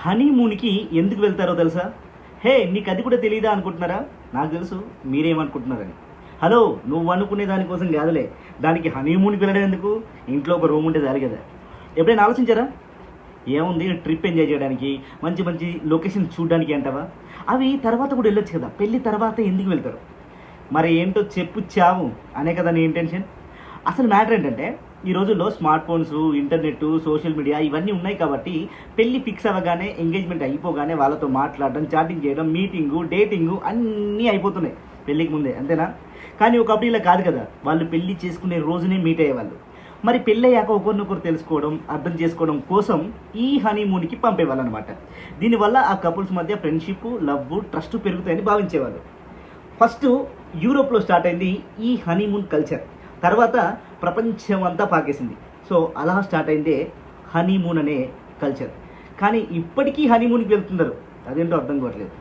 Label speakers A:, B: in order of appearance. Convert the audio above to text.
A: హనీమూన్‌కి ఎందుకు వెళ్తారో తెలుసా? హే! నీకు అది కూడా తెలీదా అనుకుంటున్నారా? నాకు తెలుసు మీరేమనుకుంటున్నారని. హలో! నువ్వు అనుకునే దాని కోసం కాదులే. దానికి హనీమూన్‌కి వెళ్ళడం ఎందుకు? ఇంట్లో ఒక రూమ్ ఉంటే చాలు కదా! ఎప్పుడైనా ఆలోచించారా? ఏముంది ట్రిప్ ఎంజాయ్ చేయడానికి, మంచి మంచి లొకేషన్స్ చూడడానికి అంటావా? అవి తర్వాత కూడా వెళ్ళొచ్చు కదా! పెళ్లి తర్వాత ఎందుకు వెళ్తారు? మరి ఏంటో చెప్పు చావు అనే కదా నీ ఇంటెన్షన్. అసలు మ్యాటర్ ఏంటంటే ఈ రోజుల్లో smart phones, internet, social media ఇవన్నీ ఉన్నాయి కాబట్టి పెళ్లి ఫిక్స్ అవ్వగానే, ఎంగేజ్మెంట్ అయిపోగానే వాళ్ళతో మాట్లాడడం, చాటింగ్ చేయడం, మీటింగు, డేటింగు అన్నీ అయిపోతున్నాయి పెళ్ళికి ముందే, అంతేనా? కానీ ఒకప్పుడు ఇలా కాదు కదా! వాళ్ళు పెళ్లి చేసుకునే రోజునే మీట్ అయ్యేవాళ్ళు. మరి పెళ్ళయ్యాక ఒకరినొకరు తెలుసుకోవడం, అర్థం చేసుకోవడం కోసం ఈ హనీమూన్‌కి పంపేవాళ్ళనమాట. దీనివల్ల ఆ కపుల్స్ మధ్య ఫ్రెండ్‌షిప్, లవ్, ట్రస్ట్ పెరుగుతాయని భావించేవాళ్ళు. ఫస్ట్ యూరోప్‌లో స్టార్ట్ అయింది ఈ హనీమూన్ కల్చర్. తర్వాత ప్రపంచం అంతా పాకేసింది. సో, అలా స్టార్ట్ అయిందే హనీమూన్ అనే కల్చర్. కానీ ఇప్పటికీ హనీమూన్‌కి వెళ్తున్నారు. అదేంటో అర్థం కావట్లేదు.